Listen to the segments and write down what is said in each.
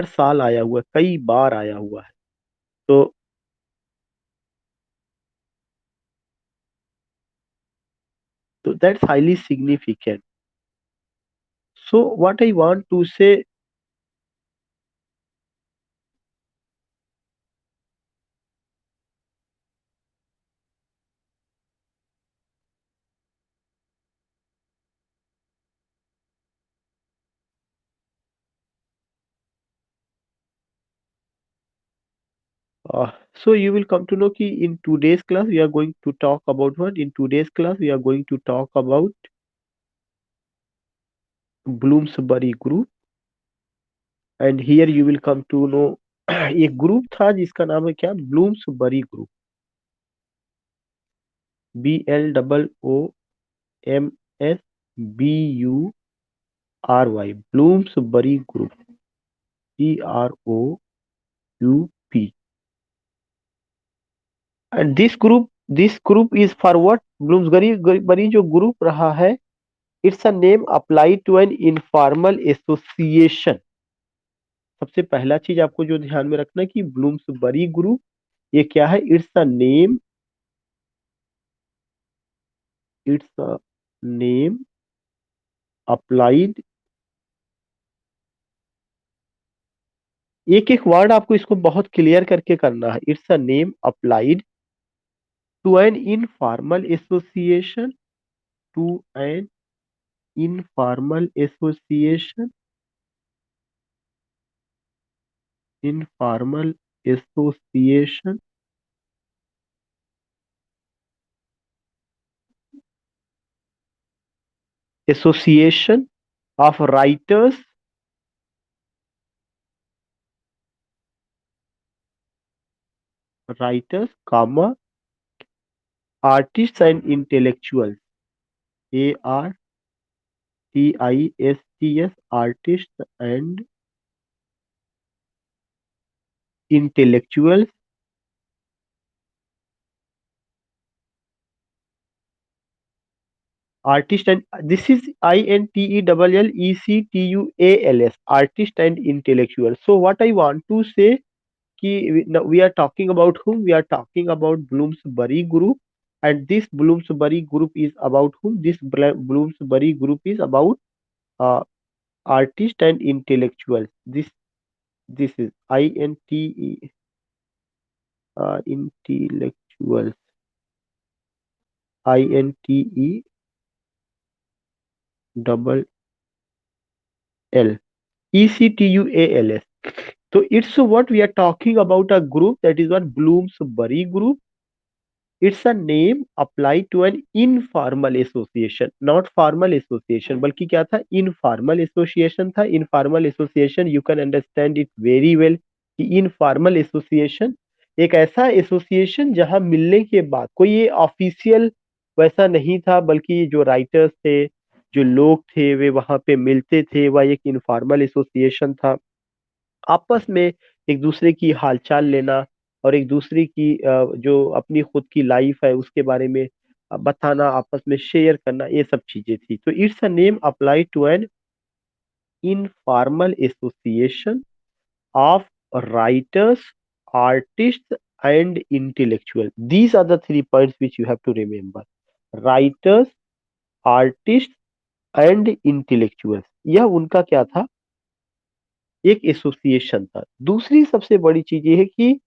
हर साल आया हुआ है, कई बार आया हुआ है। तो that's highly significant. So what I want to say, so you will come to know कि in today's class we are going to talk about what? In today's class we are going to talk about Bloomsbury group, and here you will come to know एक group था जिसका नाम है क्या? Bloomsbury group. BLOOMSBURY, Bloomsbury group, GROUP। And this group is for what? Bloomsbury जो group रहा है, it's a name apply to an informal association. सबसे पहला चीज आपको जो ध्यान में रखना है कि ब्लूम्सबरी ग्रुप ये क्या है? It's a name applied. एक एक वर्ड आपको इसको बहुत क्लियर करके करना है। It's a name applied to an informal association, to an informal association, informal association association of writers comma artist and intellectuals, ARTISTS, artist and intellectuals. Artist and, this is INTELLECTUALS, artist and intellectual. So what I want to say कि we are talking about whom? We are talking about Bloomsbury group, and this Bloomsbury group is about whom? This Bloomsbury group is about uh, artist and intellectuals. This is intellectuals, INTELLECTUALS. So it's what we are talking about, a group that is what Bloomsbury group. It's a name apply to an informal association, not formal association, बल्कि क्या था? Informal association था। Informal association you can understand it very well कि informal association एक ऐसा association जहां मिलने के बाद कोई ये ऑफिशियल वैसा नहीं था, बल्कि जो राइटर्स थे, जो लोग थे, वे वहां पे मिलते थे। वह एक इनफॉर्मल एसोसिएशन था। आपस में एक दूसरे की हालचाल लेना और एक दूसरे की जो अपनी खुद की लाइफ है उसके बारे में बताना, आपस में शेयर करना, ये सब चीजें थी। तो it's a name apply to an informal association of writers, artists and intellectual. These are the 3 points which you have to remember: writers, artists and intellectuals। यह उनका क्या था? एक एसोसिएशन था। दूसरी सबसे बड़ी चीज ये है कि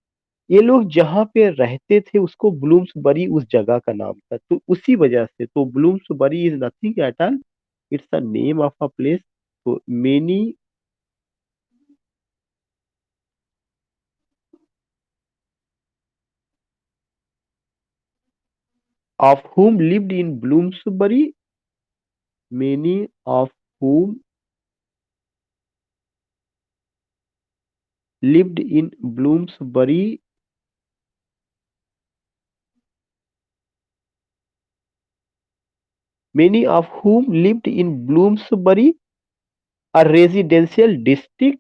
ये लोग जहाँ पे रहते थे उसको ब्लूम्सबरी उस जगह का नाम था, तो उसी वजह से तो Bloomsbury is nothing at all, it's the name of a place. तो many of whom lived in Bloomsbury, many of whom lived in Bloomsbury, many of whom lived in Bloomsbury, a residential district,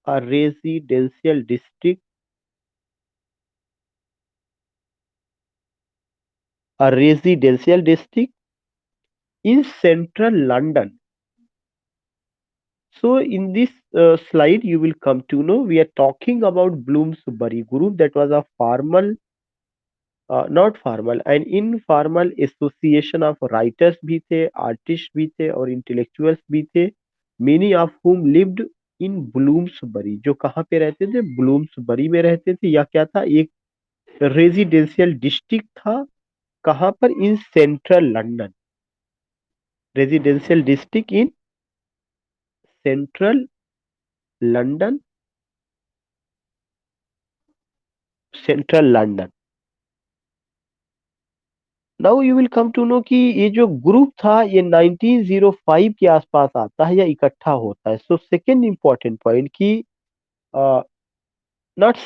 a residential district, a residential district in central London. So in this slide, you will come to know we are talking about Bloomsbury Group, that was a formal, not formal, an informal association of writers भी थे, artists भी थे और intellectuals भी थे, many of whom lived in Bloomsbury, जो कहाँ पे रहते थे, ब्लूम्सबरी में रहते थे, या क्या था, एक रेजिडेंशियल डिस्ट्रिक्ट था, कहाँ पर, in central London, residential district in central London, central London. Now you will come to know कि ये जो ग्रुप था ये 1905 के आसपास आता है या इकट्ठा होता है। सो सेकेंड इंपॉर्टेंट पॉइंट कि नॉट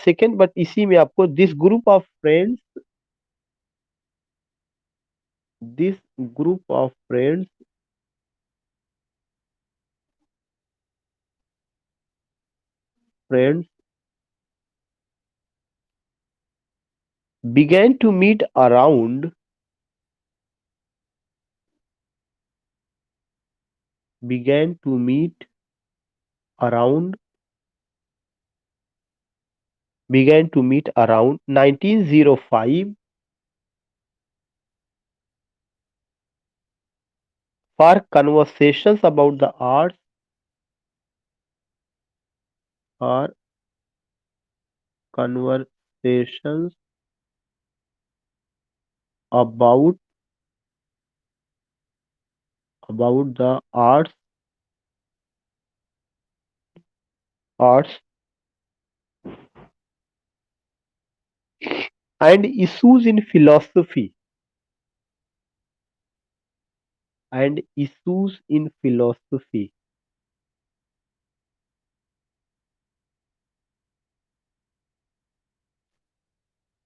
सेकेंड बट इसी में आपको this group of friends, this group of friends began to meet around, began to meet around began to meet around 1905 for conversations about the arts, or conversations about the arts and issues in philosophy, and issues in philosophy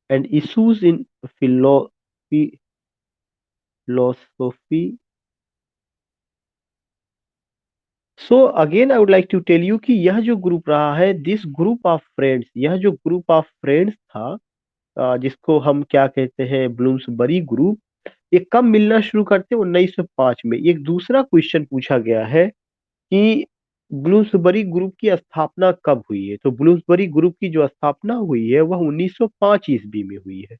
and issues in philosophy। So again I would like to tell you कि यह जो group रहा है, this group of friends, यह जो group of friends था, जिसको हम क्या कहते हैं, ब्लूम्सबरी ग्रुप, ये कब मिलना शुरू करते हैं, 1905 में। एक दूसरा क्वेश्चन पूछा गया है कि ब्लूम्सबरी ग्रुप की स्थापना कब हुई है, तो ब्लूम्सबरी ग्रुप की जो स्थापना हुई है वह 1905 ईस्वी में हुई है,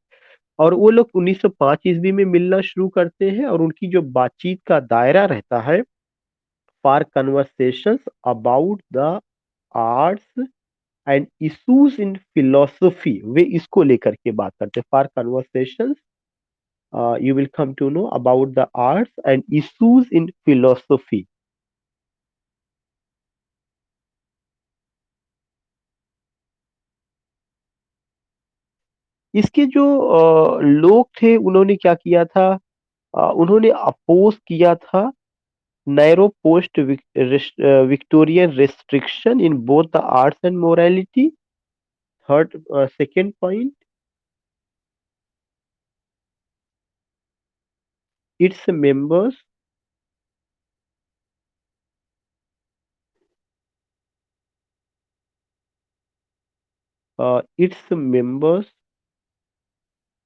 और वो लोग 1905 ईस्वी में मिलना शुरू करते हैं, और उनकी जो बातचीत का दायरा रहता है, for conversations about the arts and issues in philosophy, वे इसको लेकर के बात करते हैं, for conversations you will come to know about the arts and issues in philosophy। इसके जो लोग थे उन्होंने क्या किया था, उन्होंने अपोज किया था narrow post Victorian restriction in both the arts and morality। Third second point, its members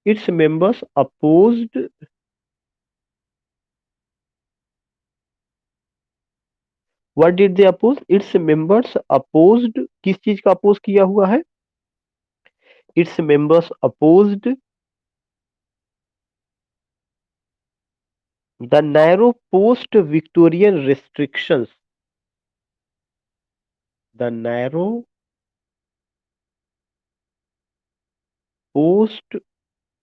its members opposed, what did they oppose, its members opposed, किस चीज का अपोज किया हुआ है, its members opposed the narrow post Victorian restrictions, the narrow post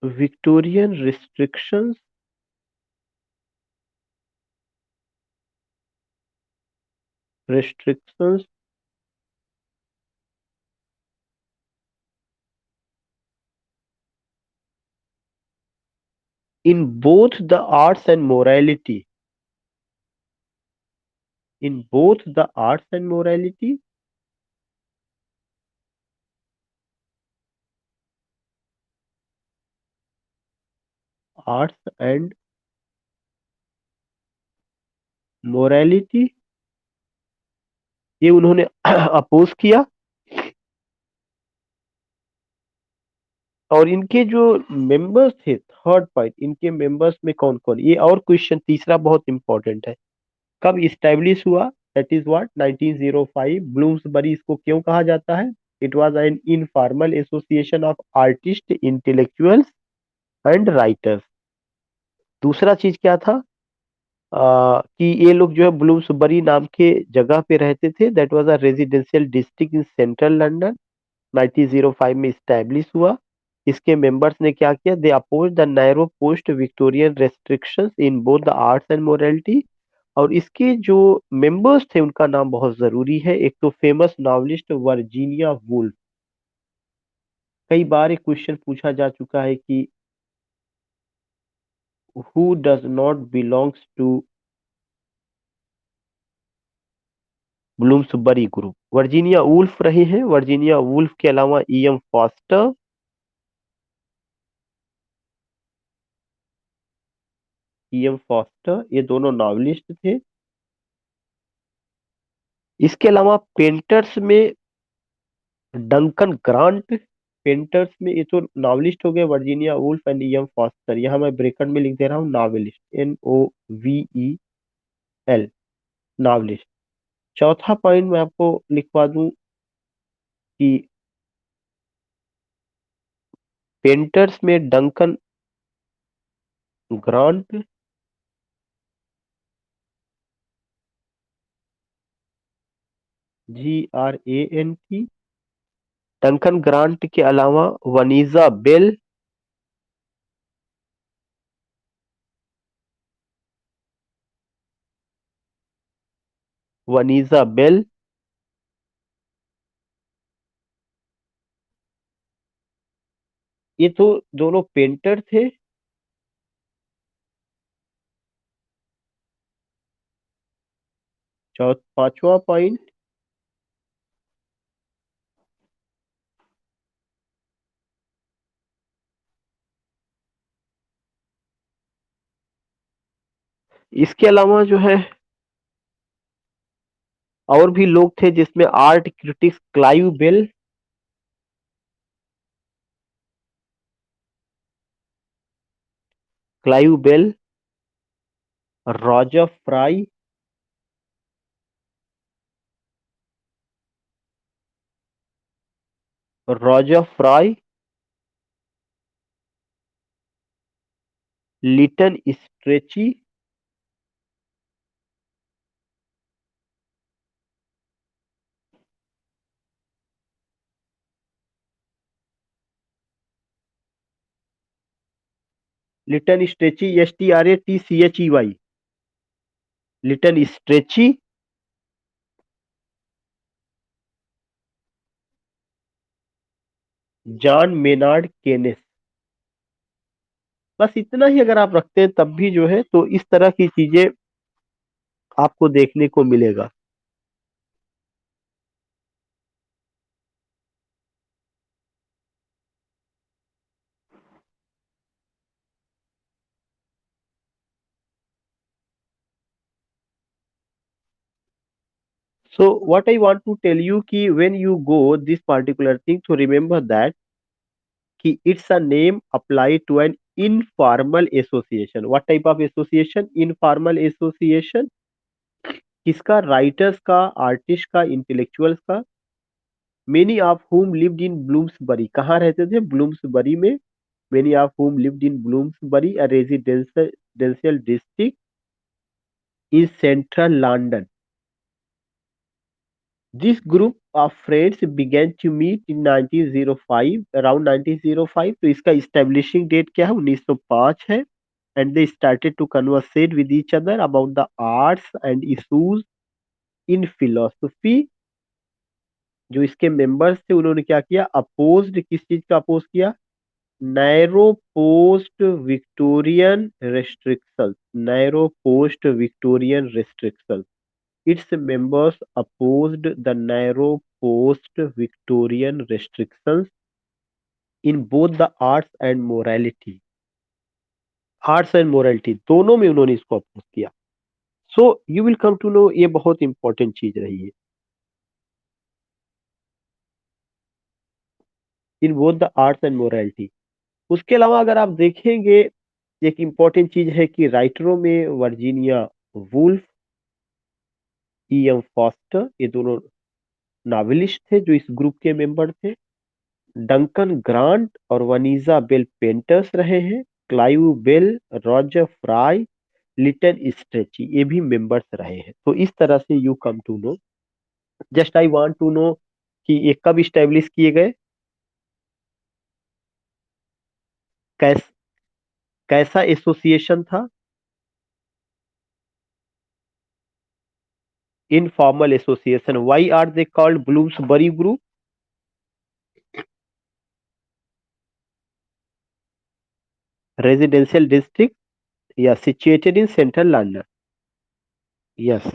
Victorian restrictions in both the arts and morality, in both the arts and morality, arts and morality, ये उन्होंने oppose किया। और इनके जो मेंबर्स थे, थर्ड पॉइंट, इनके members में कौन कौन, ये और क्वेश्चन तीसरा बहुत इंपॉर्टेंट है। कब इस्टेब्लिश हुआ, दैट इज व्हाट 1905। ब्लूम्सबरी इसको क्यों कहा जाता है? It was an informal association of artist, intellectuals and writers. दूसरा चीज क्या था? कि ये लोग जो है ब्लूम्सबरी नाम के जगह पे रहते थे, that was a residential district in central London. 1905 में इस्टेब्लिश हुआ। इसके मेंबर्स ने क्या किया? They oppose the narrow post Victorian restrictions in both the arts and morality. और इसके जो मेंबर्स थे उनका नाम बहुत जरूरी है। एक तो फेमस नॉवलिस्ट वर्जीनिया वुल्फ। कई बार एक क्वेश्चन पूछा जा चुका है कि who does not belongs to Bloomsbury group? Virginia Woolf रहे हैं। वर्जीनिया वुल्फ के अलावा ईएम फॉस्टर, ईएम फॉस्टर ये दोनों नॉवलिस्ट थे। इसके अलावा पेंटर्स में डंकन ग्रांट। पेंटर्स में ये तो नॉवलिस्ट हो गए, Virginia Woolf and EM foster. यहाँ मैं ब्रैकेट में लिख दे रहा हूँ नॉवेलिस्ट, NOVEL, नॉवलिस्ट। चौथा पॉइंट मैं आपको लिखवा दूं कि पेंटर्स में Duncan grant, GRANT। Duncan grant के अलावा वनीजा बेल, वनीजा बेल। ये तो दोनों पेंटर थे। पांचवा पॉइंट, इसके अलावा जो है और भी लोग थे, जिसमें art critics Clive Bell, Clive Bell, Roger Fry, Roger Fry, Lytton Strachey, Lytton Strachey, STRATCHEY, Lytton Strachey, John Maynard Keynes. बस इतना ही अगर आप रखते हैं तब भी जो है तो इस तरह की चीजें आपको देखने को मिलेगा। So what I want to tell you कि when you go this particular thing, so remember that कि it's a name applied to an informal association. What type of association? Informal association। किसका? राइटर्स का, artist का, intellectuals का। Many of whom lived in Bloomsbury. कहाँ रहते थे? Bloomsbury में। Many of whom lived in Bloomsbury, a residential district in central London। This group of friends began to meet in 1905, around 1905। तो इसका establishing date क्या है? 1905 है। And they started to conversate with each other about the arts and issues in philosophy। जो इसके members थे उन्होंने क्या किया? अपोज्ड, किस चीज का अपोज किया? Narrow post Victorian restrictions, narrow post Victorian restrictions. Its members opposed the narrow post-Victorian restrictions in both the arts and morality। Arts and morality दोनों में उन्होंने इसको अपोज किया। So you will come to know, ये बहुत important चीज रही है। In both the arts and morality. उसके अलावा अगर आप देखेंगे, एक इम्पॉर्टेंट चीज है कि राइटरों में Virginia Woolf, E M Forster, ये दोनों नावेलिस्ट थे जो इस ग्रुप के मेंबर थे। डंकन ग्रांट और वनीजा बेल पेंटर्स रहे हैं। Clive Bell, Roger Fry, Lytton Strachey, ये भी मेंबर्स रहे हैं। तो इस तरह से you come to know. Just I want to know कि ये कब स्टेब्लिश किए गए, कैस कैसा एसोसिएशन था। Informal association. Why are they called Bloomsbury group? Residential district या situated in central London? Yes.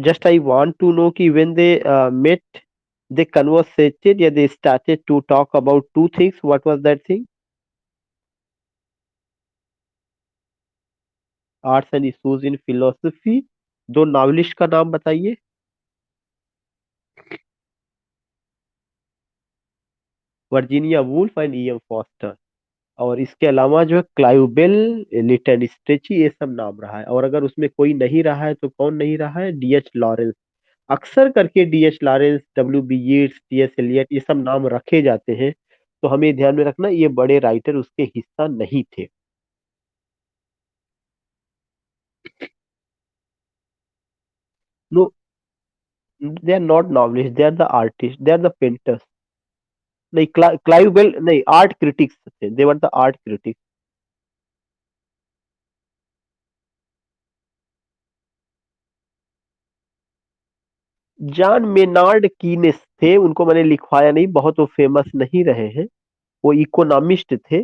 Just I want to know कि when they met, they conversated, yeah, they started to talk about two things. What was that thing? Arts and issues in philosophy. दो novelist का नाम बताइए। Virginia Woolf and E M Forster. और इसके अलावा जो है क्लाइव बेल, लिटन स्ट्रेची, ये सब नाम रहा है। और अगर उसमें कोई नहीं रहा है तो कौन नहीं रहा है? D H Lawrence. अक्सर करके D H Lawrence, W B Yeats, T S Eliot, ये सब नाम रखे जाते हैं। तो हमें ध्यान में रखना ये बड़े राइटर उसके हिस्सा नहीं थे। No, they are not novelist, they are the artist, they are the painters. नहीं, क्लाइव बेल नहीं, आर्ट क्रिटिक्स थे, they were the art critics. John Maynard Keynes थे, उनको मैंने लिखवाया नहीं, बहुत वो फेमस नहीं रहे हैं। वो इकोनॉमिस्ट थे,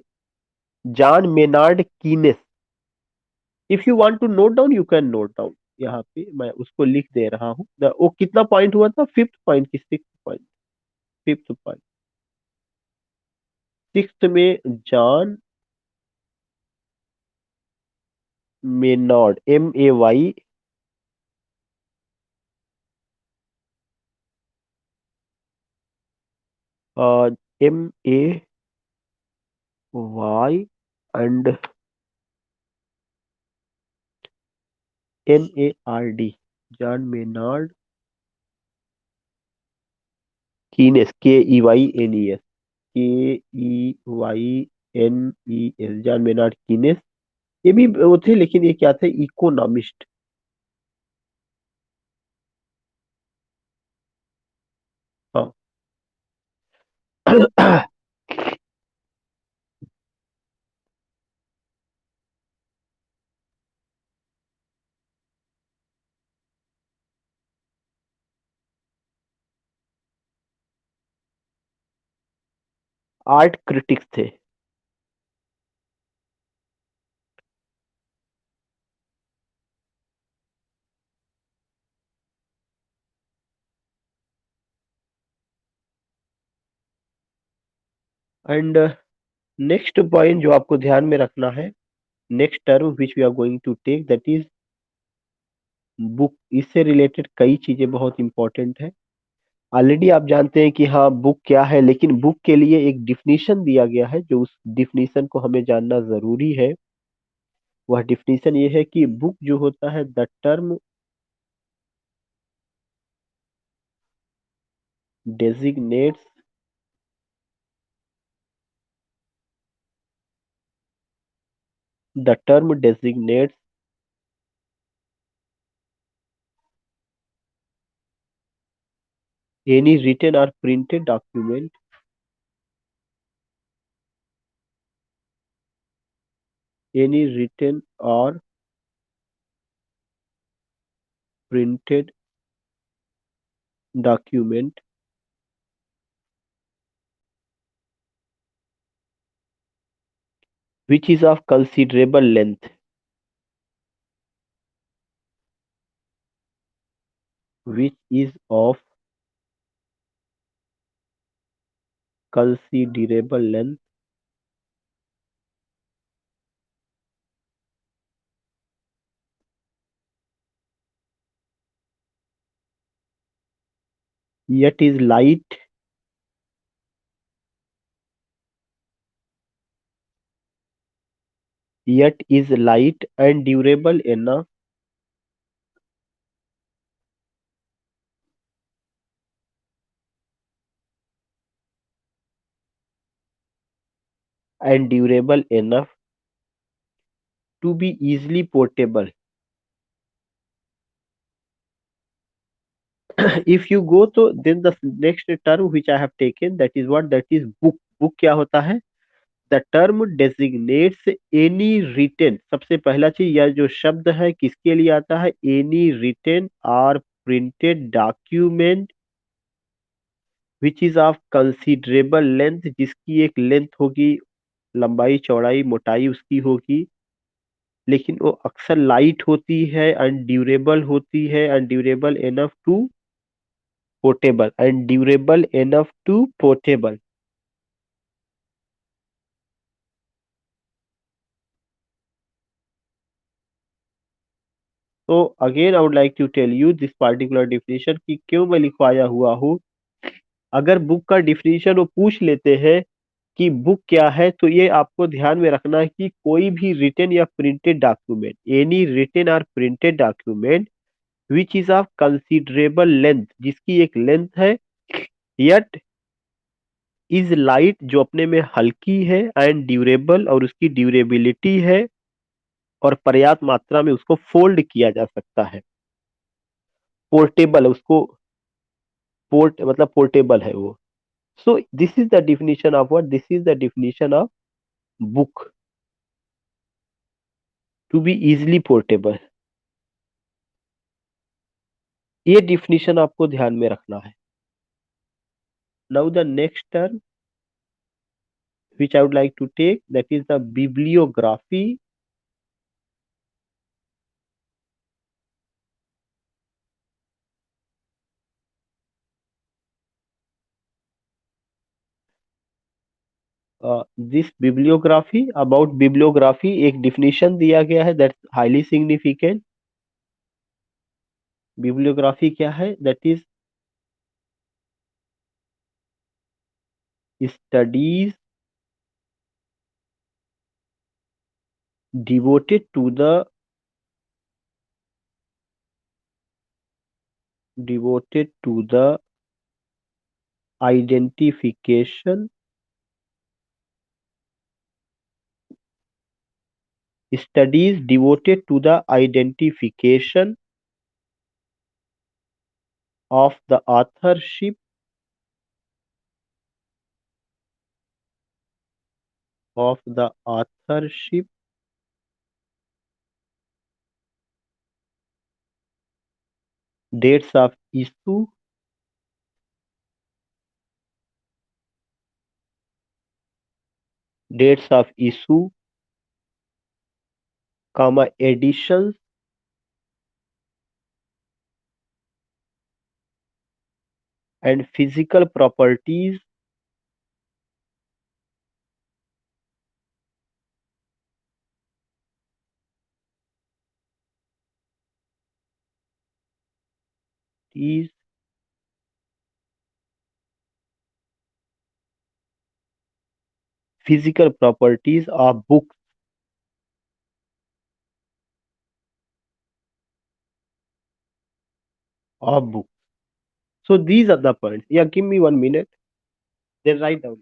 John Maynard Keynes. If you want to note down you can note down. यहाँ पे मैं उसको लिख दे रहा हूँ। वो कितना पॉइंट हुआ था? फिफ्थ पॉइंट की six point? Fifth point. Six में John Maynard, MAY, MAY and NARD। John Maynard Keynes, KEYNES, KEYNES, John Maynard Keynes. ये भी वो थे, लेकिन ये क्या थे? इकोनॉमिस्ट। हाँ। आर्ट क्रिटिक्स थे। एंड नेक्स्ट पॉइंट जो आपको ध्यान में रखना है, next term which we are going to take, that is book. इससे रिलेटेड कई चीजें बहुत इंपॉर्टेंट है। ऑलरेडी आप जानते हैं कि हाँ बुक क्या है, लेकिन बुक के लिए एक डिफिनीशन दिया गया है, जो उस डिफिनीशन को हमें जानना जरूरी है। वह डिफिनीशन ये है कि बुक जो होता है, designates the term designates any written or printed document, any written or printed document which is of considerable length, which is of considerable length, yet is light yet is light and durable enough and durable enough to be easily portable. If you go to then the next term which I have taken, that is what, that is book. Book क्या होता है? The term designates any written, सबसे पहला चीज यह जो शब्द है किसके लिए आता है? एनी रिटेन और printed document which is of considerable length, जिसकी एक लेंथ होगी, लंबाई चौड़ाई मोटाई उसकी होगी, लेकिन वो अक्सर लाइट होती है एंड ड्यूरेबल होती है and durable enough to portable and durable enough to portable. तो again I would like to tell you this particular definition कि क्यों मैं लिखवाया हुआ हूँ. अगर बुक का डिफिनेशन वो पूछ लेते हैं कि बुक क्या है, तो ये आपको ध्यान में रखना है कि कोई भी रिटन या प्रिंटेड डॉक्यूमेंट, एनी रिटन और printed document which is of considerable length, जिसकी एक लेंथ है, यट इज लाइट जो अपने में हल्की है, एंड ड्यूरेबल और उसकी ड्यूरेबिलिटी है, और पर्याप्त मात्रा में उसको फोल्ड किया जा सकता है. पोर्टेबल है उसको, पोर्ट मतलब पोर्टेबल है वो. So this is the definition of what, this is the definition of book, to be easily portable. ये डिफिनेशन आपको ध्यान में रखना है. Now the next term which I would like to take, that is the bibliography. This bibliography, about bibliography एक definition दिया गया है, that's highly significant. bibliography क्या है? That is studies devoted to the identification, studies devoted to the identification of the authorship, dates of issue, comma editions, and physical properties. These physical properties of books. of books. So these are the points. Yeah, give me 1 minute. Then write down.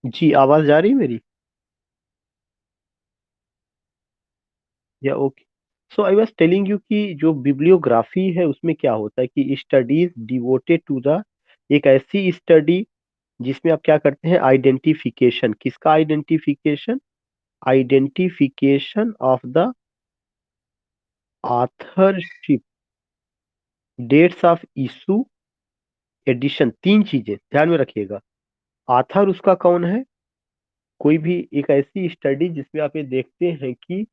जी, आवाज जा रही है मेरी? या okay. So I was telling you कि जो bibliography है उसमें क्या होता है कि स्टडीज डिवोटेड टू द, एक ऐसी स्टडी जिसमें आप क्या करते हैं, आइडेंटिफिकेशन, किसका identification? Identification of the authorship, dates of issue, edition. तीन चीजें ध्यान में रखिएगा। आथर उसका कौन है? कोई भी एक ऐसी स्टडी जिसमें आप ये देखते हैं कि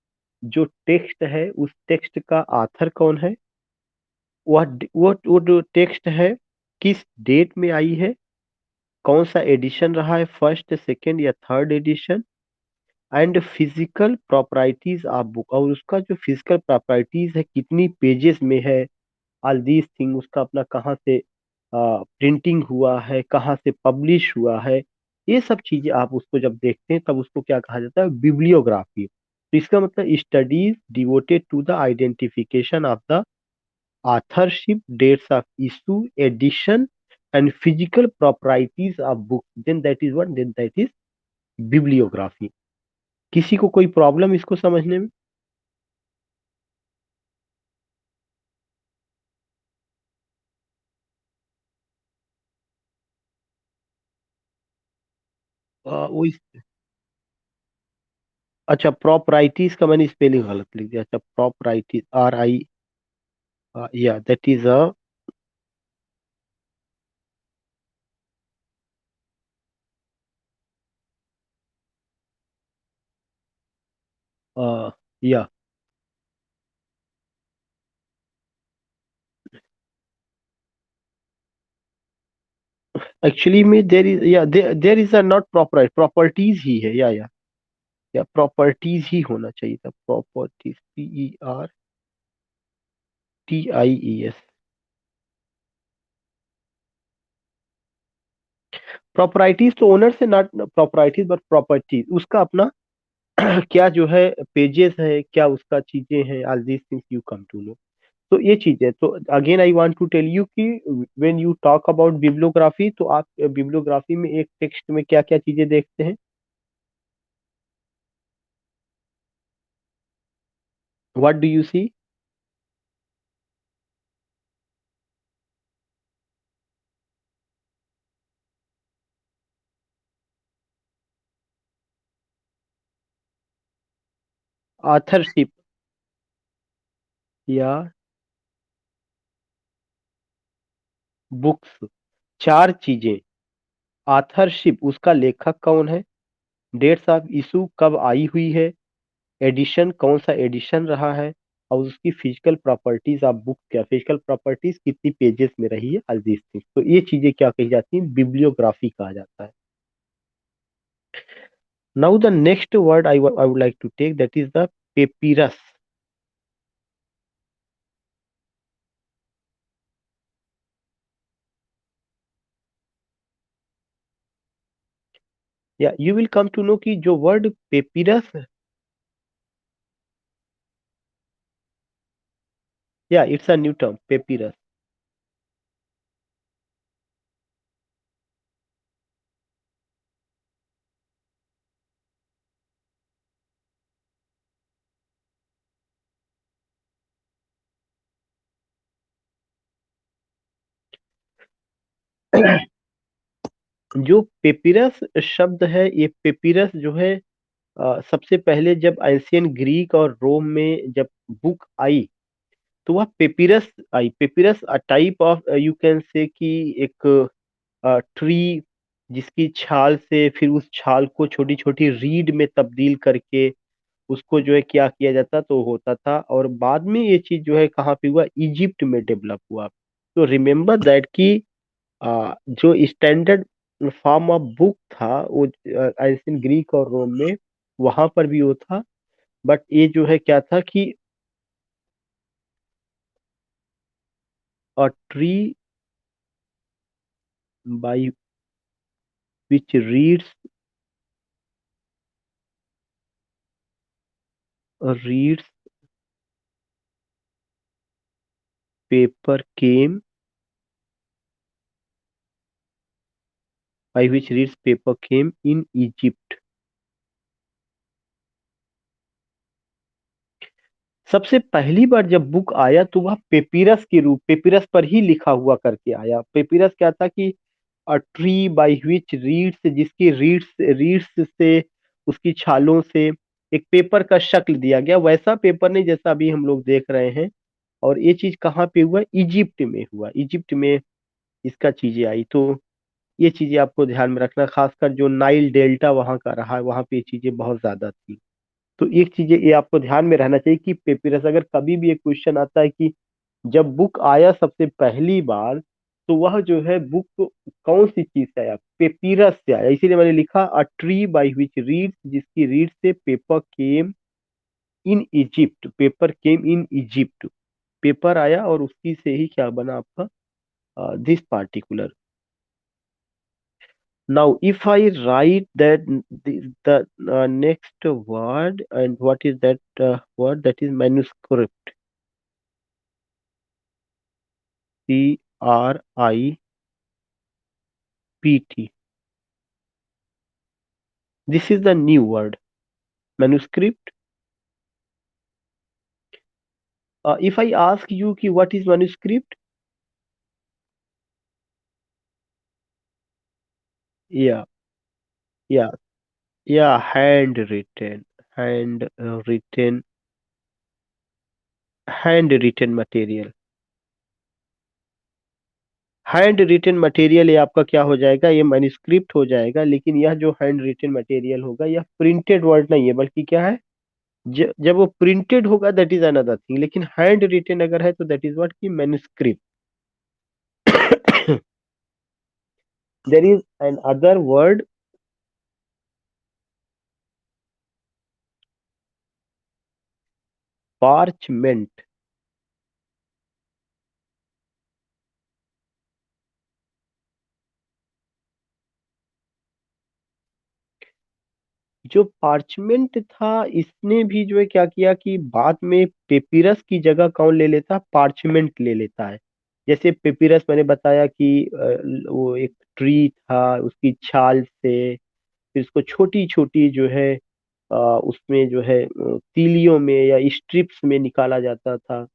जो टेक्स्ट है उस टेक्स्ट का आथर कौन है, वो जो टेक्स्ट है किस डेट में आई है, कौन सा एडिशन रहा है, फर्स्ट सेकंड या third edition, and physical properties of book, और उसका जो फिजिकल प्रॉपर्टीज है कितनी पेजेस में है, ऑल दीज थिंग, उसका अपना कहाँ से प्रिंटिंग हुआ है, कहाँ से पब्लिश हुआ है, ये सब चीजें आप उसको जब देखते हैं तब उसको क्या कहा जाता है, बिब्लियोग्राफी। तो इसका मतलब studies devoted to the identification of the authorship, dates of issue, edition, and physical properties of book, then that is what, then that is bibliography। किसी को कोई प्रॉब्लम इसको समझने में? वो अच्छा, प्रॉपर्टीज का मैंने स्पेलिंग गलत लिख दिया। अच्छा, प्रॉपर्टीज, RI, या दैट इज या एक्चुअली में देर इज, या there is a not proper, properties ही है, या प्रॉपर्टीज ही होना चाहिए था, प्रॉपर्टीज, PERTIES। प्रॉपर्टीज तो ओनर से, नॉट प्रॉपर्टीज बट प्रॉपर्टीज, उसका अपना क्या जो है पेजेस है, क्या उसका चीजें हैं, all these things you come to know. तो ये चीज है। तो again I want to tell you कि when you talk about bibliography, तो आप बिब्लियोग्राफी में एक टेक्स्ट में क्या क्या चीजें देखते हैं? What do you see? Authorship या बुक्स, चार चीजें। ऑथरशिप, उसका लेखक कौन है, डेट्स ऑफ इशू, कब आई हुई है, एडिशन, कौन सा एडिशन रहा है, और उसकी फिजिकल प्रॉपर्टीज ऑफ बुक, क्या फिजिकल प्रॉपर्टीज, कितनी पेजेस में रही है, ऑल दीज थिंग्स। तो ये चीजें क्या कही जाती हैं, बिब्लियोग्राफी कहा जाता है। Now the next word I would like to take, that is the papyrus. या you will come to know कि जो वर्ड पेपिरस, या it's a new term, papyrus. जो पेपिरस शब्द है, ये पेपिरस जो है, सबसे पहले जब एंशियन ग्रीक और रोम में जब बुक आई तो वह papyrus I. Papyrus a type of, you can say कि एक ट्री, जिसकी छाल से फिर उस छाल को छोटी छोटी रीड में तब्दील करके उसको जो है क्या किया जाता तो होता था। और बाद में ये चीज जो है कहाँ पे हुआ, इजिप्ट में डेवलप हुआ। तो रिमेम्बर दैट कि जो स्टैंडर्ड फॉर्म ऑफ बुक था वो एंशियन ग्रीक और रोम में, वहां पर भी वो था। बट ये जो है क्या था कि tree by which reads paper came by which reeds paper came in Egypt. सबसे पहली बार जब बुक आया तो वह पेपिरस के रूप, पेपिरस पर ही लिखा हुआ करके आया। पेपिरस क्या था कि a tree by which reads, जिसकी रीड्स रीड्स से, उसकी छालों से एक पेपर का शक्ल दिया गया, वैसा पेपर नहीं जैसा अभी हम लोग देख रहे हैं। और ये चीज कहाँ पे हुआ? इजिप्ट में हुआ। इजिप्ट में इसका चीजें आई। तो ये चीजें आपको ध्यान में रखना, खासकर जो नाइल डेल्टा वहाँ का रहा है, वहाँ पे ये चीजें बहुत ज्यादा थी। तो एक चीज ये आपको ध्यान में रहना चाहिए कि पेपिरस, अगर कभी भी एक क्वेश्चन आता है कि जब बुक आया सबसे पहली बार, तो वह जो है बुक कौन सी चीज से आया? पेपिरस से आया। इसीलिए मैंने लिखा a tree by which reads, जिसकी रीड से paper came in Egypt, paper came in Egypt, paper आया और उसी से ही क्या बना आपका this particular. Now, if I write that the next word, and what is that word? That is manuscript. CRIPT. This is the new word, manuscript. If I ask you ki what is manuscript? Yeah, yeah, yeah. Handwritten, handwritten material. Handwritten material, ये आपका क्या हो जाएगा? ये manuscript हो जाएगा। लेकिन यह जो हैंड रिटन मटेरियल होगा, यह प्रिंटेड वर्ड नहीं है, बल्कि क्या है? जब वो प्रिंटेड होगा दैट इज अनदर थिंग, लेकिन हैंड रिटन अगर है तो दैट इज व्हाट की manuscript. There is another word, parchment. जो पार्चमेंट था, इसने भी जो है क्या किया कि बाद में पेपिरस की जगह कौन ले लेता? पार्चमेंट ले लेता है। जैसे पेपिरस मैंने बताया कि वो एक ट्री था, उसकी छाल से फिर इसको छोटी छोटी जो है उसमें जो है तीलियों में या स्ट्रिप्स में निकाला जाता था,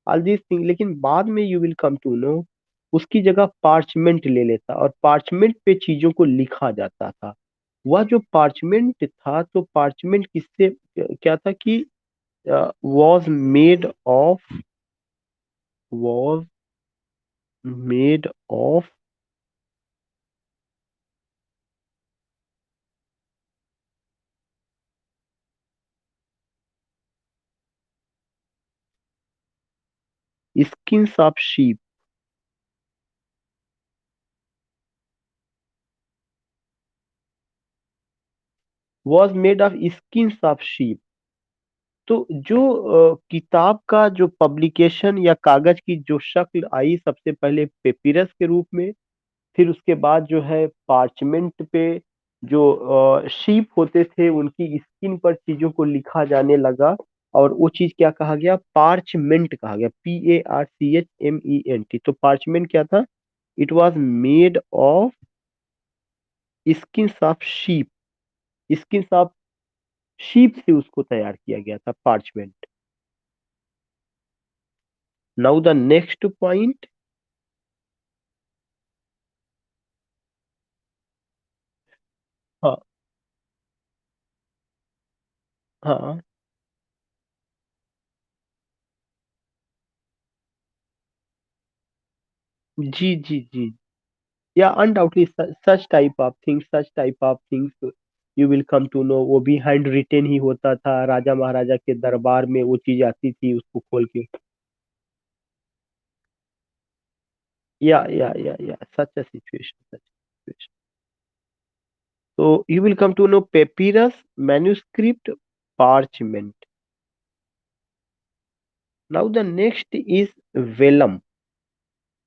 ऑल दिस थिंग। लेकिन बाद में you will come to know, उसकी जगह पार्चमेंट ले लेता और पार्चमेंट पे चीजों को लिखा जाता था। वह जो पार्चमेंट था, तो पार्चमेंट किससे क्या था कि was made of, was made of skins of sheep. Was made of skins of sheep. तो जो किताब का जो पब्लिकेशन या कागज की जो शक्ल आई, सबसे पहले पेपिरस के रूप में, फिर उसके बाद जो है पार्चमेंट पे जो शीप होते थे उनकी स्किन पर चीजों को लिखा जाने लगा। और वो चीज क्या कहा गया? पार्चमेंट कहा गया। PARCHMENT। तो पार्चमेंट क्या था? It was made of skins of sheep. Skins of sheep से उसको तैयार किया गया था, parchment. Now the next point. हाँ, हाँ, जी, जी, जी। Yeah, undoubtedly, such type of things you will come to know। वो भी हैंड रिटेन ही होता था, राजा महाराजा के दरबार में वो चीज आती थी उसको खोल के। या such a situation, such situation. तो you will come to know papyrus, manuscript, parchment. Now the next is vellum.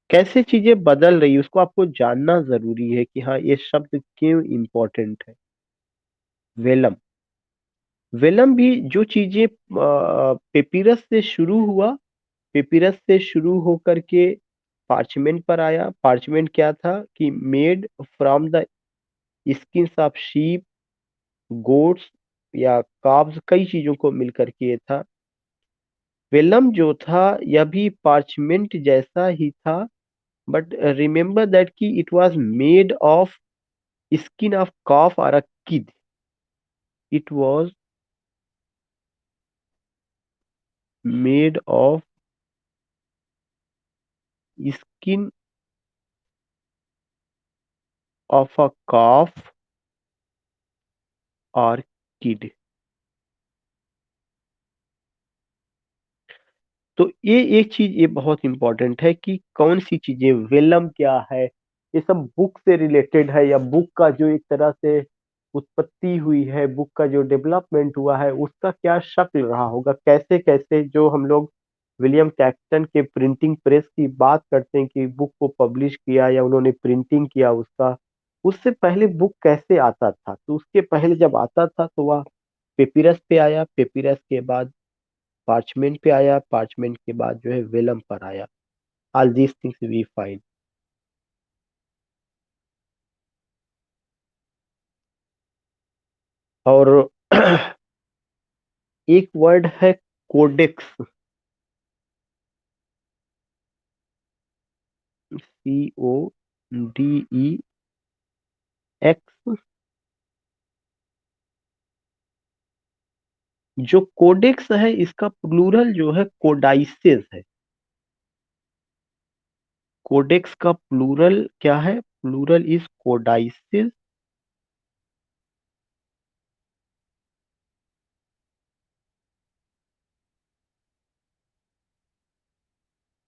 कैसे चीजें बदल रही है उसको आपको जानना जरूरी है कि हाँ, ये शब्द क्यों इंपॉर्टेंट है। वेलम। वेलम भी जो चीजें पेपिरस से शुरू हुआ, पेपिरस से शुरू होकर के पार्चमेंट पर आया। पार्चमेंट क्या था कि made from the skins of sheep, goats या काब्स, कई चीजों को मिलकर के ये था। वेलम जो था यह भी पार्चमेंट जैसा ही था, बट रिमेंबर दैट कि it was made of skin of calf और a kid. It was made of skin of a calf और किड। तो ये एक चीज ये बहुत इंपॉर्टेंट है कि कौन सी चीजें, वेलम क्या है, ये सब बुक से रिलेटेड है, या बुक का जो एक तरह से उत्पत्ति हुई है, बुक का जो डेवलपमेंट हुआ है उसका क्या शक्ल रहा होगा, कैसे कैसे जो हम लोग विलियम कैक्टन के प्रिंटिंग प्रेस की बात करते हैं कि बुक को पब्लिश किया या उन्होंने प्रिंटिंग किया उसका, उससे पहले बुक कैसे आता था। तो उसके पहले जब आता था तो वह पेपिरस पे आया, पेपिरस के बाद पार्चमेंट पे आया, पार्चमेंट के बाद जो है वेलम पर आया। All these things we find. और एक वर्ड है कोडेक्स, CODEX। जो कोडेक्स है इसका प्लूरल जो है कोडाइसेस है। कोडेक्स का प्लूरल क्या है? Plural is codices.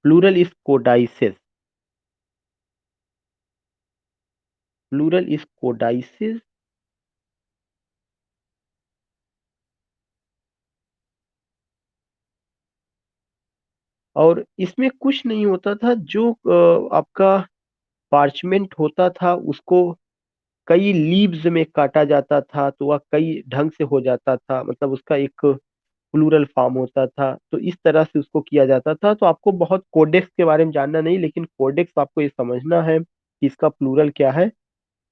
Plural is codices. Plural is codices. और इसमें कुछ नहीं होता था, जो आपका पार्चमेंट होता था उसको कई लीव्स में काटा जाता था तो वह कई ढंग से हो जाता था, मतलब उसका एक प्लूरल फॉर्म होता था, तो इस तरह से उसको किया जाता था। तो आपको बहुत कोडेक्स के बारे में जानना नहीं, लेकिन कोडेक्स आपको ये समझना है कि इसका प्लूरल क्या है,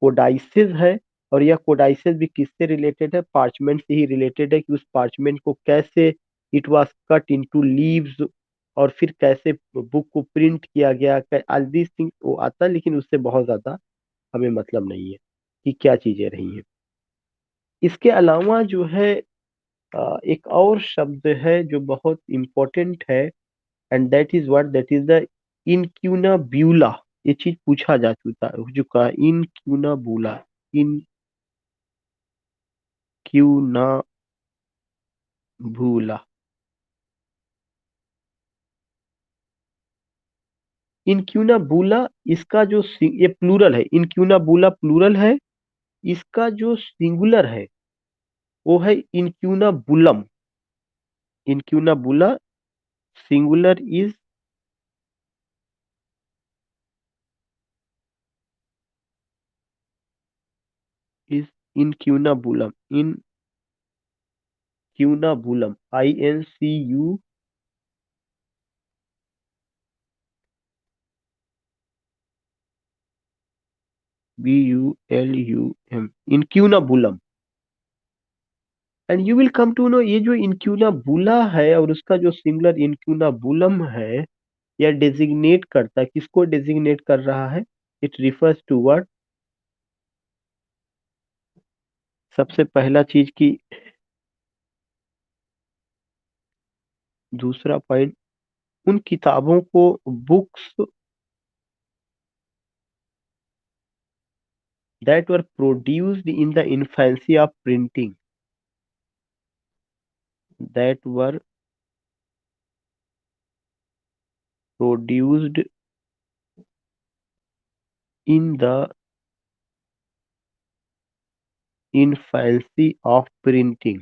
कोडाइसिस है। और यह कोडाइसिस भी किससे रिलेटेड है? पार्चमेंट से ही रिलेटेड है, कि उस पार्चमेंट को कैसे it was cut into leaves और फिर कैसे बुक को प्रिंट किया गया, ऑल दीज थिंग्स वो आता है, लेकिन उससे बहुत ज्यादा हमें मतलब नहीं है कि क्या चीजें रही हैं। इसके अलावा जो है एक और शब्द है जो बहुत इम्पोर्टेंट है, and that is what, that is the incunabula. ये चीज पूछा जा चुका है, इनक्यूनाबूला। इनक्यूनाबूला। इनक्यूनाबूला, इसका जो ये प्लूरल है, इनक्यूनाबूला प्लूरल है। इसका जो सिंगुलर है वो है incunabulum. Incunabula singular is incunabulum. Incunabulum, INCUBULUM, incunabulum. And you will come to know ये जो इनक्यूनाबुला है और उसका जो सिंगुलर इनक्यूनाबुलम है, यह डेजिग्नेट करता है, किसको डेजिग्नेट कर रहा है? It refers to what? सबसे पहला चीज की, दूसरा पॉइंट, उन किताबों को, books that were produced in the infancy of printing, that were produced in the infancy of printing,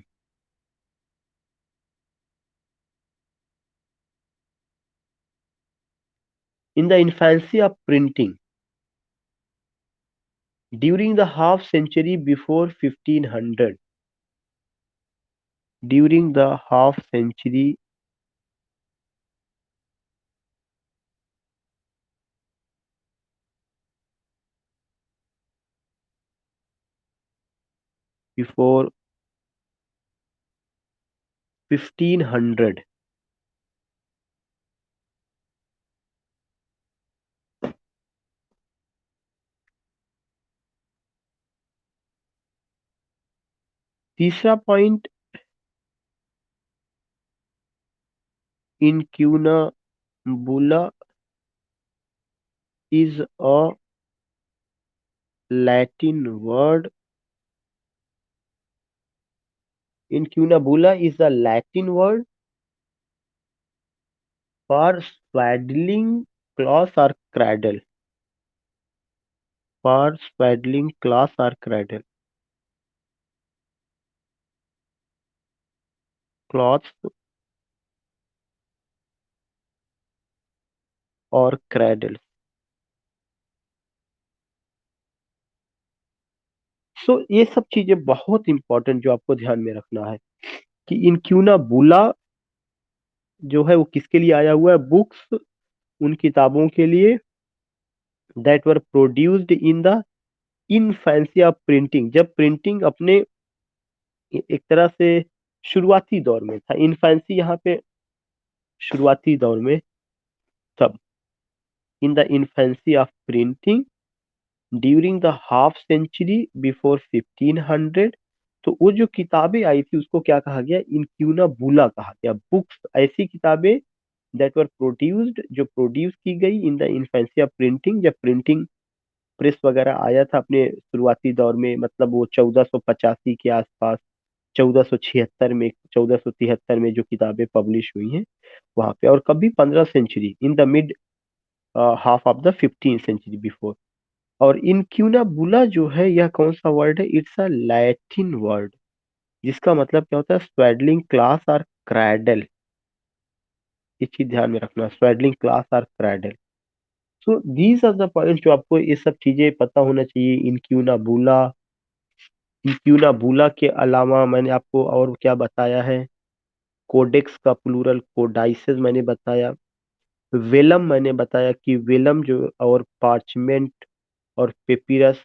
in the infancy of printing, during the half century before 1500, during the half century before 1500। तीसरा point, incunabula is a Latin word. Incunabula is a Latin word for swaddling cloth or cradle. For swaddling cloth or cradle. Cloth और cradle। सो ये सब चीजें बहुत important जो आपको ध्यान में रखना है कि इनक्यूनाबुला जो है वो किसके लिए आया हुआ है, बुक्स, उन किताबों के लिए that were produced in the infancy of printing, जब प्रिंटिंग अपने एक तरह से शुरुआती दौर में था। इनफैंसी यहाँ पे शुरुआती दौर में, तब in the infancy of printing during the half century before 1500। तो वो जो किताबें आई थी उसको क्या कहा गया, इनक्यूनाबुला कहा गया। बुक्स, ऐसी किताबें दैट वर प्रोड्यूस्ड, जो प्रोड्यूस की गई इन द इन्फेंसी ऑफ प्रिंटिंग, जब प्रिंटिंग प्रेस वगैरह आया था अपने शुरुआती दौर में, मतलब वो 1485 के आसपास, 1476 में, 1473 में जो किताबें पब्लिश हुई हैं वहां पे। और कभी 15 century, in the mid half of the 15 century before. और इनक्यूनाबुला जो है यह कौन सा वर्ड है, इट्स अ लैटिन वर्ड, जिसका मतलब क्या होता है, स्वेडलिंग क्लास और क्रैडल। ये चीज ध्यान में रखना, स्वेडलिंग क्लास और cradle. So these are the point जो आपको ये सब चीजें पता होना चाहिए। इनक्यूनाबुला, इनक्यूनाबुला के अलावा मैंने आपको और क्या बताया है, कोडेक्स का प्लूरल कोडाइसेस मैंने बताया, वेलम मैंने बताया कि वेलम जो, और पार्चमेंट और पेपिरस,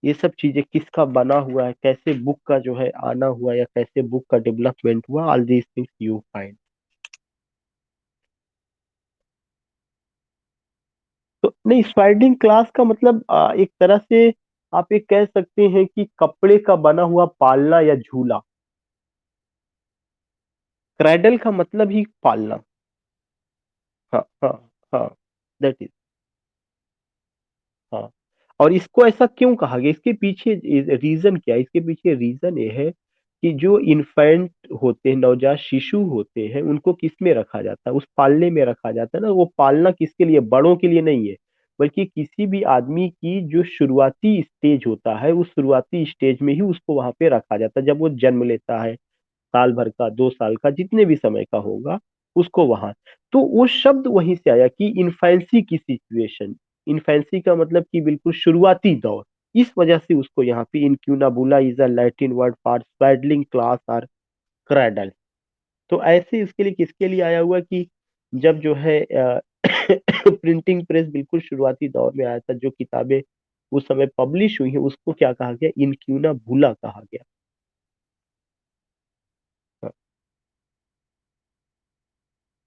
ये सब चीजें किसका बना हुआ है, कैसे बुक का जो है आना हुआ या कैसे बुक का डेवलपमेंट हुआ, all these things you find. तो नहीं, स्लाइडिंग क्लास का मतलब एक तरह से आप ये कह सकते हैं कि कपड़े का बना हुआ पालना या झूला। क्रैडल का मतलब ही पालना। हाँ हाँ हाँ, दैट इज, हाँ। और इसको ऐसा क्यों कहा गया, इसके पीछे रीजन क्या है, इसके पीछे रीजन ये है कि जो इन्फेंट होते हैं, नवजात शिशु होते हैं, उनको किस में रखा जाता है, उस पालने में रखा जाता है ना। वो पालना किसके लिए, बड़ों के लिए नहीं है, बल्कि किसी भी आदमी की जो शुरुआती स्टेज होता है, उस शुरुआती स्टेज में ही उसको वहां पे रखा जाता है। जब वो जन्म लेता है, साल भर का, 2 साल का, जितने भी समय का होगा, उसको वहां, तो वो शब्द वहीं से आया कि इन्फेंसी की सिचुएशन। इन्फेंसी का मतलब कि बिल्कुल शुरुआती दौर, इस वजह से उसको यहाँ पे incunabula is a Latin word for swaddling clothes और क्रैडल। तो ऐसे इसके लिए किसके लिए आया हुआ कि जब जो है प्रिंटिंग प्रेस बिल्कुल शुरुआती दौर में आया था, जो किताबें उस समय पब्लिश हुई हैं उसको क्या कहा गया, इनक्यूनाबुला कहा गया।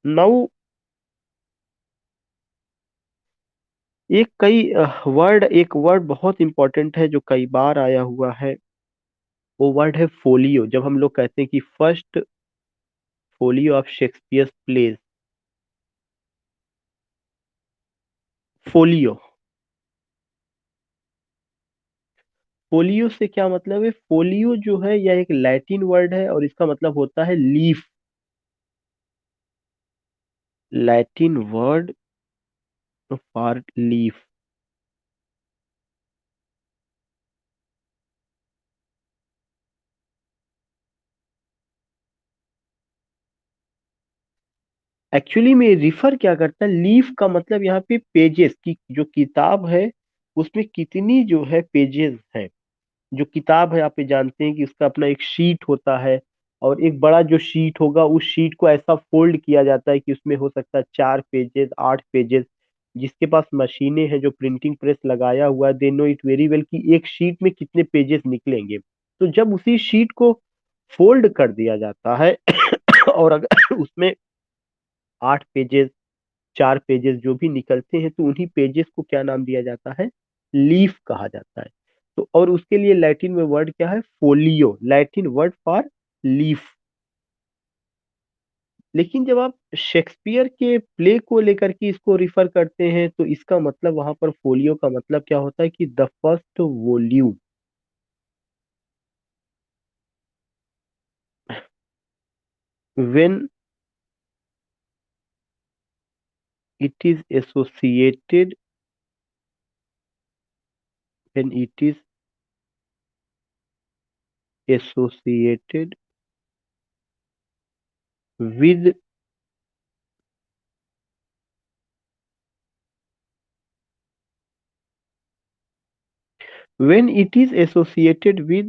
नाउ एक वर्ड बहुत इंपॉर्टेंट है जो कई बार आया हुआ है, वो वर्ड है फोलियो। जब हम लोग कहते हैं कि first folio of Shakespeare plays, folio, folio से क्या मतलब है, फोलियो जो है यह एक लैटिन वर्ड है और इसका मतलब होता है leaf. Latin word for leaf. Actually में रिफर क्या करता है, लीफ का मतलब यहाँ पे पेजेस की, जो किताब है उसमें कितनी जो है पेजेस हैं। जो किताब है आप ये जानते हैं कि उसका अपना एक शीट होता है, और एक बड़ा जो शीट होगा उस शीट को ऐसा फोल्ड किया जाता है कि उसमें हो सकता है 4 पेजेस, 8 पेजेस। जिसके पास मशीनें हैं, जो प्रिंटिंग प्रेस लगाया हुआ है, they know it very well कि एक शीट में कितने पेजेस निकलेंगे। तो जब उसी शीट को फोल्ड कर दिया जाता है और अगर उसमें 8 पेजेस, 4 पेजेस जो भी निकलते हैं, तो उन्हीं पेजेस को क्या नाम दिया जाता है? लीफ कहा जाता है। तो और उसके लिए लैटिन में वर्ड क्या है? Folio, Latin word for leaf. लेकिन जब आप शेक्सपियर के प्ले को लेकर के इसको रिफर करते हैं, तो इसका मतलब वहां पर फोलियो का मतलब क्या होता है कि the first volume. When it is associated, when it is associated with, when it is associated with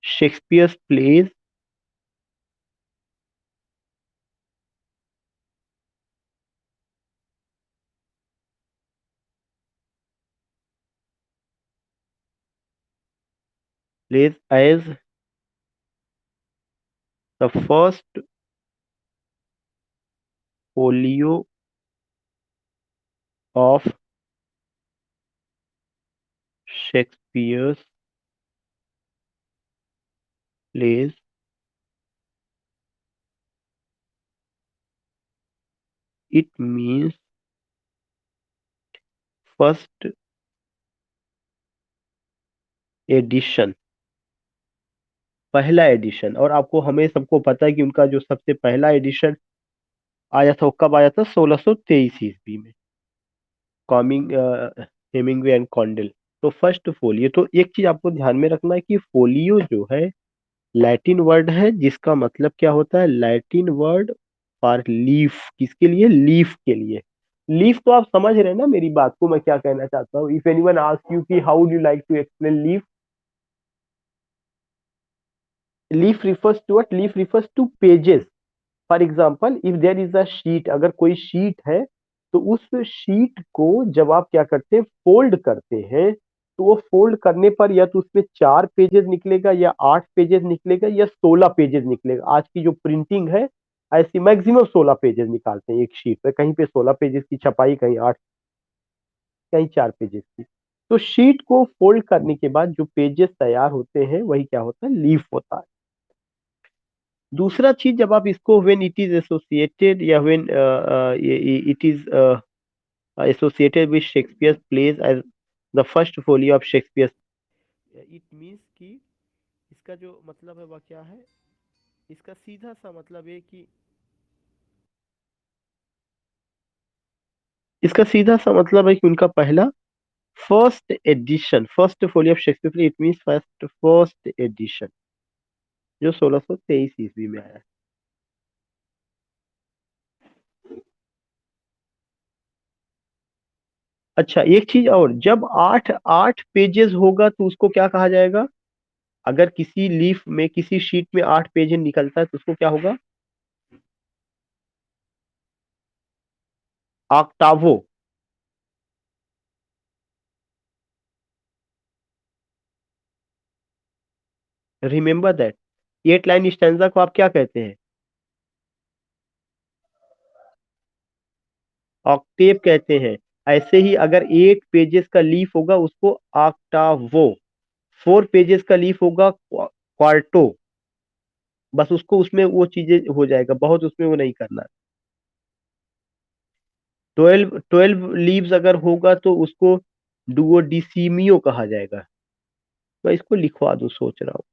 Shakespeare's plays, as the first folio of Shakespeare's plays, it means first edition, पहला addition. और आपको हमें सबको पता है कि उनका जो सबसे पहला एडिशन आया था वो कब आया था? 1623 ईस्वी में, कॉमिंग हेमिंग्वे एंड कॉन्डेल। तो फर्स्ट फोलियो, तो एक चीज आपको ध्यान में रखना है कि फोलियो जो है लैटिन वर्ड है, जिसका मतलब क्या होता है? Latin word for leaf. किसके लिए? लीफ के लिए। लीफ तो आप समझ रहे हैं ना मेरी बात को, मैं क्या कहना चाहता हूँ? इफ एनीवन आस्क यू कि how do you like to explain leaf, leaf refers to what? Leaf refers to pages. For example, if there is a sheet, अगर कोई शीट है, तो उस शीट को जब आप क्या करते हैं? फोल्ड करते हैं, तो वो फोल्ड करने पर या तो उसमें 4 पेजेस निकलेगा, या 8 पेजेस निकलेगा, या 16 पेजेस निकलेगा। आज की जो प्रिंटिंग है, ऐसी मैक्सिमम 16 पेजेस निकालते हैं एक शीट पे। कहीं पे 16 पेजेस की छपाई, कहीं 8, कहीं 4 पेजेस की। तो शीट को फोल्ड करने के बाद जो पेजेस तैयार होते हैं, वही क्या होता है? लीफ होता है। दूसरा चीज, जब आप इसको व्हेन इट इज एसोसिएटेड, या when it is associated with Shakespeare plays as the first folio of Shakespeare, it means कि इसका जो मतलब है वह क्या है? इसका सीधा सा मतलब है कि, इसका सीधा सा मतलब है कि उनका पहला first edition, first folio of Shakespeare, it means first first edition, जो 1623 ईस्वी में आया है। अच्छा, एक चीज और, जब आठ आठ पेजेस होगा तो उसको क्या कहा जाएगा? अगर किसी लीफ में, किसी शीट में 8 पेज निकलता है, तो उसको क्या होगा? Octavo. Remember that. 8 line stanza को आप क्या कहते हैं? ऑक्टेव कहते हैं। ऐसे ही अगर 8 पेजेस का लीफ होगा, उसको ऑक्टावो। 4 पेजेस का लीफ होगा, क्वार्टो। बस उसको उसमें वो चीजें हो जाएगा, बहुत उसमें वो नहीं करना। 12 लीव्स अगर होगा, तो उसको डुओडिसिमियो कहा जाएगा। मैं इसको लिखवा दूं सोच रहा हूँ।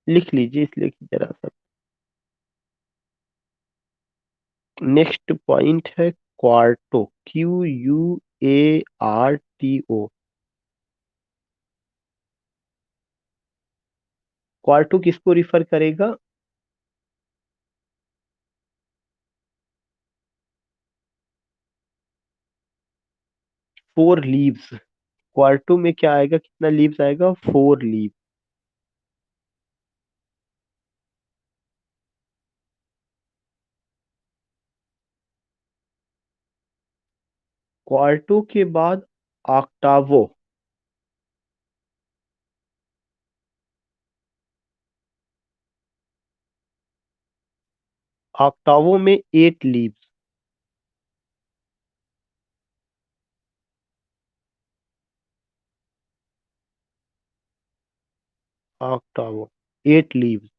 लिख लीजिए इसलिए कि जरा सा। नेक्स्ट पॉइंट है क्वार्टो, QUARTO। क्वार्टो किसको रिफर करेगा? 4 लीव्स। क्वार्टो में क्या आएगा? कितना लीव्स आएगा? 4 लीव। क्वार्टो के बाद ऑक्टावो। ऑक्टावो में 8 leaves. Octavo 8 leaves.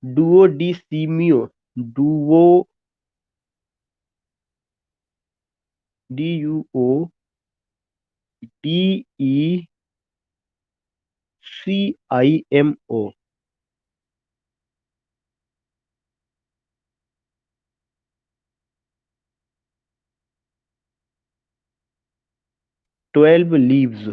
Duodecimo. Duo DUODECIMO। 12 leaves.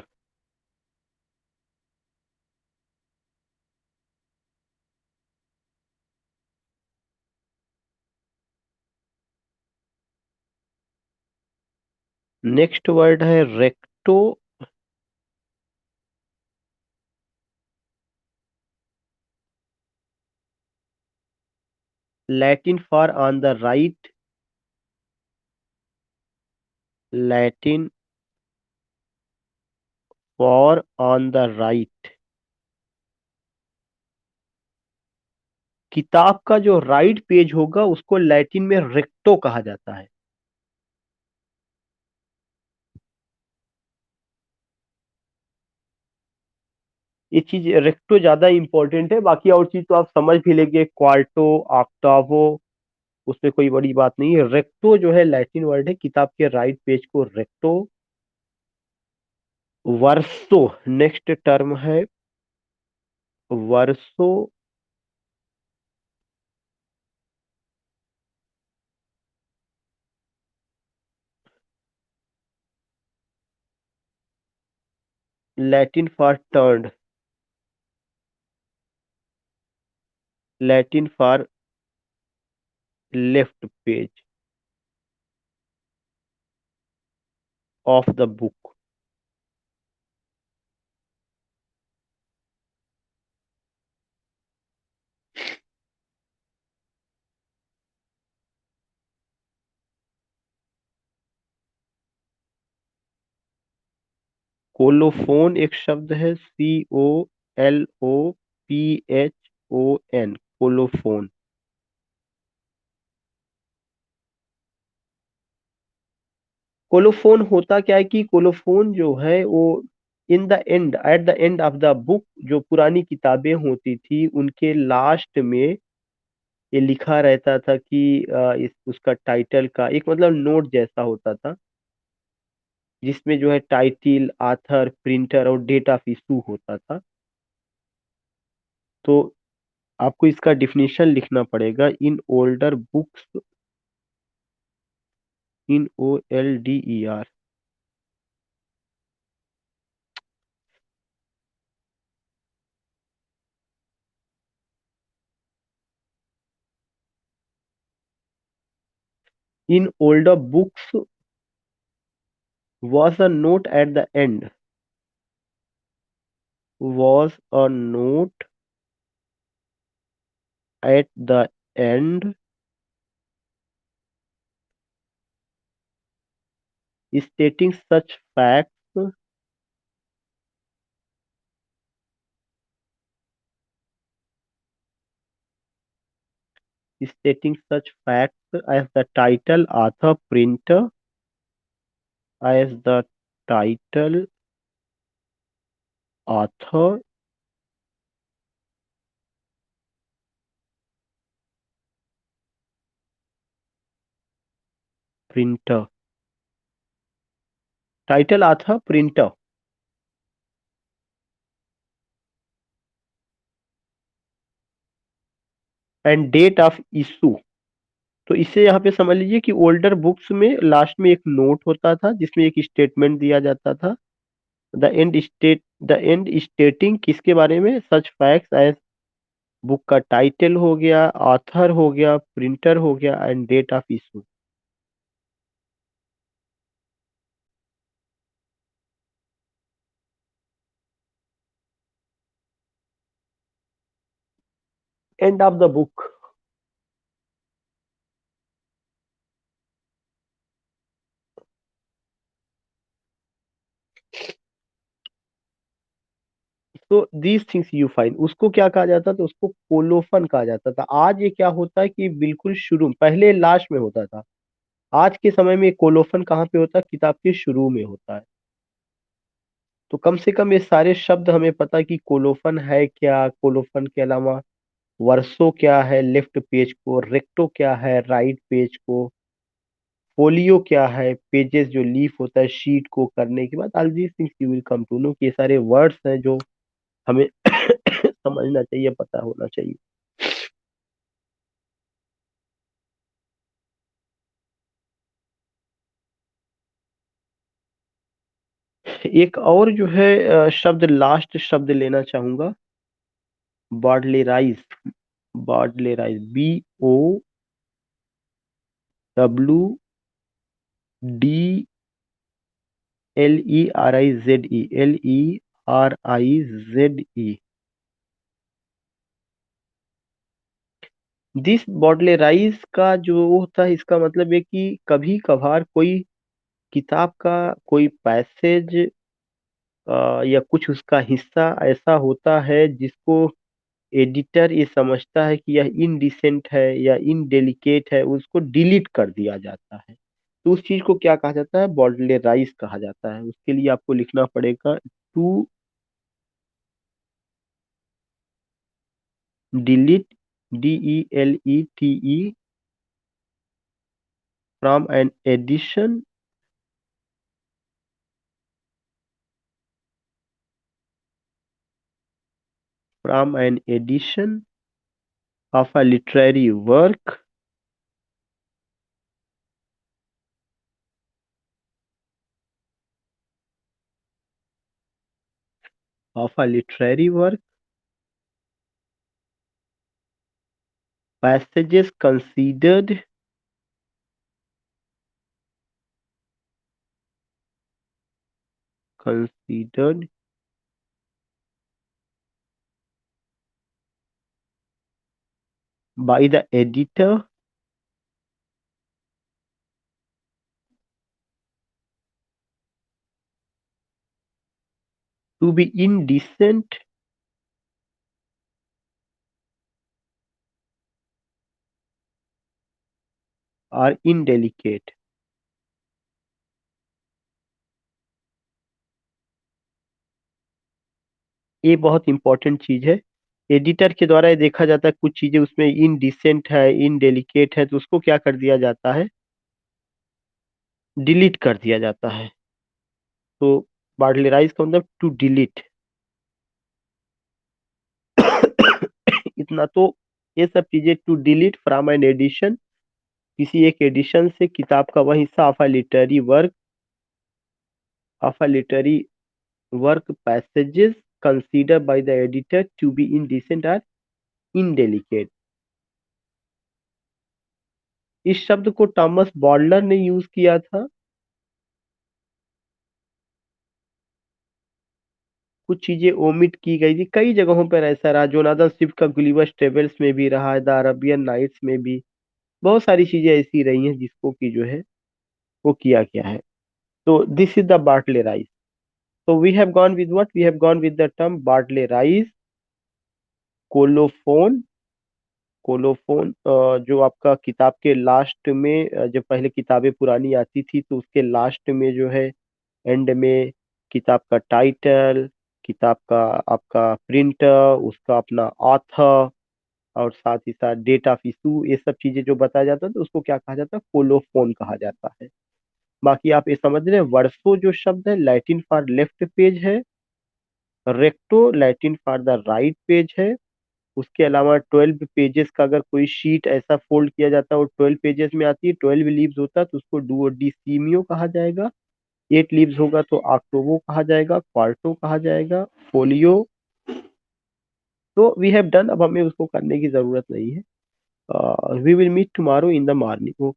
Next word है recto. Latin for on the right. Latin for on the right. किताब का जो राइट पेज होगा उसको लैटिन में रेक्टो कहा जाता है। ये चीज रेक्टो ज्यादा इंपॉर्टेंट है, बाकी और चीज तो आप समझ भी लेंगे, क्वार्टो, ऑक्टावो, उसमें कोई बड़ी बात नहीं है। रेक्टो जो है लैटिन वर्ड है, किताब के राइट पेज को रेक्टो। वर्सो नेक्स्ट टर्म है। Verso Latin for turned. Latin for left page of the book. Colophon एक शब्द है, COLOPHON। कोलोफोन। कोलोफोन होता क्या है कि कोलोफोन जो है वो in the end, at the end of the book, जो पुरानी किताबें होती थी उनके लास्ट में ये लिखा रहता था कि उसका टाइटल का एक मतलब नोट जैसा होता था, जिसमें जो है टाइटिल, आथर, प्रिंटर और डेट ऑफ इशू होता था। तो आपको इसका डिफिनीशन लिखना पड़ेगा। In older books, in OLDER। In older books was a note at the end, was a note at the end stating such facts, stating such facts as the title, author, printer, as the title, author, printer, title, author, printer and date of issue. तो इसे यहाँ पे समझ लीजिए कि older books में last में एक नोट होता था जिसमें एक स्टेटमेंट दिया जाता था। द एंड स्टेटिंग किसके बारे में, सच फैक्ट्स एज, बुक का टाइटल हो गया, ऑथर हो गया, प्रिंटर हो गया and date of issue. End of the book. तो दीज थिंग्स यू फाइंड, उसको क्या कहा जाता था, उसको कोलोफन कहा जाता था। आज ये क्या होता है कि बिल्कुल शुरू, पहले लास्ट में होता था, आज के समय में कोलोफन कहाँ पे होता है, किताब के शुरू में होता है। तो कम से कम ये सारे शब्द हमें पता है कि कोलोफन है क्या, कोलोफन के अलावा वर्सो क्या है, लेफ्ट पेज को, रेक्टो क्या है, राइट पेज को, फोलियो क्या है, पेजेस जो लीफ होता है शीट को करने के बाद, all these things you will come to know, कि ये सारे वर्ड्स हैं जो हमें समझना चाहिए, पता होना चाहिए। एक और जो है शब्द, लास्ट शब्द लेना चाहूंगा, बॉडलेराइज। बॉडलेराइज, BOWDLERIZE, LERIZE। दिस बॉडलेराइज का जो होता है, इसका मतलब है कि कभी कभार कोई किताब का कोई पैसेज या कुछ उसका हिस्सा ऐसा होता है जिसको एडिटर ये समझता है कि यह इनडिसेंट है या इनडेलिकेट है, उसको डिलीट कर दिया जाता है। तो उस चीज को क्या कहा जाता है, बॉडलेराइज कहा जाता है। उसके लिए आपको लिखना पड़ेगा to delete, DELETE, from an edition, from an edition of a literary work, of a literary work, passages considered by the editor to be indecent or indelicate। ये बहुत इंपॉर्टेंट चीज है। एडिटर के द्वारा ये देखा जाता है कुछ चीजें उसमें इनडिसेंट है, इनडेलिकेट है, तो उसको क्या कर दिया जाता है, डिलीट कर दिया जाता है। तो बार्डलेराइज का मतलब टू डिलीट। इतना तो, ये सब चीजें, to delete from an edition, किसी एक एडिशन से किताब का वह हिस्सा, of a literary work, of a literary work passages consider by the editor to be indecent और इनडेलिकेट। इस शब्द को थॉमस बॉडलर ने यूज किया था। कुछ चीजें ओमिट की गई थी, कई जगहों पर ऐसा रहा, जोनाथन स्विफ्ट का गुलिवर ट्रेवल्स में भी रहा है, द अरबियन नाइट्स में भी, बहुत सारी चीजें ऐसी रही हैं जिसको कि जो है वो किया गया है। तो दिस इज द बार्टलेराइज। So we have gone with what? We have gone with the term Bartley-Rise, colophon. Colophon जो आपका किताब के लास्ट में, जब पहले किताबें पुरानी आती थी तो उसके लास्ट में जो है, एंड में, किताब का टाइटल, किताब का आपका प्रिंटर, उसका अपना ऑथर, और साथ ही साथ डेट ऑफ इशू, ये सब चीजें जो बताया जाता है तो उसको क्या कहा जाता है, कोलोफोन कहा जाता है। बाकी आप ये समझ रहे हैं, वर्सो जो शब्द है लैटिन फॉर लेफ्ट पेज है, recto Latin for the right page है। उसके अलावा 12 पेजेस का अगर कोई शीट ऐसा फोल्ड किया जाता है वो 12 पेजेस में आती है, 12 लीव्स होता है तो उसको डुओडिसिमियो कहा जाएगा। 8 लीव्स होगा तो ऑक्टोबो कहा जाएगा, क्वार्टो कहा जाएगा, फोलियो। तो वी हैव डन, अब हमें उसको करने की जरूरत नहीं है। We will meet tomorrow in the morning.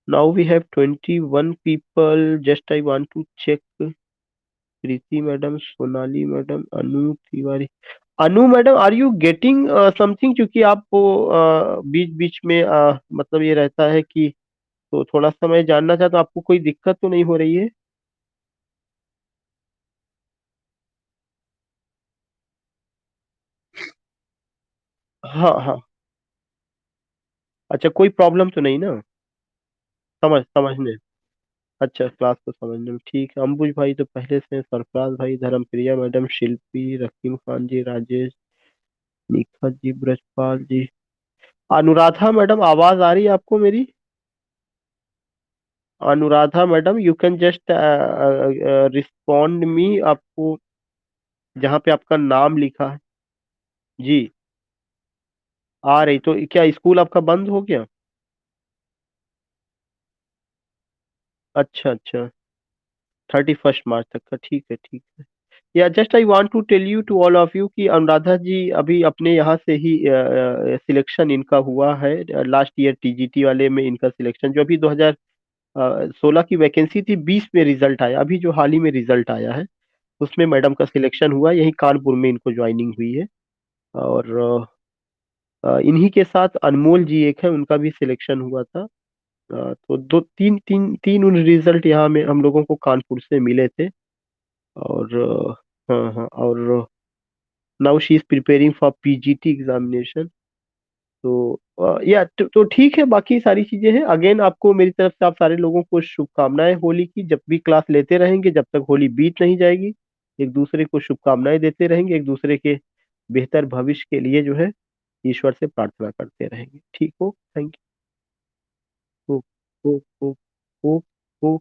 Now we have 21 people, just I want to check. Preeti madam, Sonali madam, Anu Tiwari. Anu madam, are you getting something, क्योंकि आप बीच बीच में मतलब ये रहता है कि, तो थोड़ा सा मैं जानना चाहता हूँ आपको कोई दिक्कत तो नहीं हो रही है। हाँ हाँ। अच्छा, कोई प्रॉब्लम तो नहीं ना? समझने। अच्छा, क्लास को समझने में ठीक है। अंबुज भाई तो पहले से हैं, सरफराज भाई, धर्मप्रिया मैडम, शिल्पी, रकीम खान जी, राजेश, निखत जी, ब्रजपाल जी, अनुराधा मैडम, आवाज आ रही है आपको मेरी? Anuradha madam, you can just respond me, आपको जहाँ पे आपका नाम लिखा है। जी, आ रही तो क्या स्कूल आपका बंद हो गया? अच्छा अच्छा, 31 मार्च तक का, ठीक है ठीक है। या just I want to tell you to all of you कि अनुराधा जी अभी अपने यहाँ से ही सिलेक्शन इनका हुआ है। लास्ट ईयर टीजीटी वाले में इनका सिलेक्शन, जो अभी 2016 की वैकेंसी थी, 20 में रिजल्ट आया, अभी जो हाल ही में रिजल्ट आया है उसमें मैडम का सिलेक्शन हुआ, यही कानपुर में इनको ज्वाइनिंग हुई है। और इन्हीं के साथ अनमोल जी एक है, उनका भी सिलेक्शन हुआ था। तो दो तीन तीन तीन उन रिजल्ट यहाँ में हम लोगों को कानपुर से मिले थे। और हाँ हाँ, और now she is preparing for PGT examination. तो या तो ठीक है, बाकी सारी चीजें हैं। अगेन आपको मेरी तरफ से, आप सारे लोगों को शुभकामनाएं होली की। जब भी क्लास लेते रहेंगे, जब तक होली बीत नहीं जाएगी, एक दूसरे को शुभकामनाएं देते रहेंगे, एक दूसरे के बेहतर भविष्य के लिए जो है ईश्वर से प्रार्थना करते रहेंगे। ठीक हो? Thank you. O, O, O, O, O,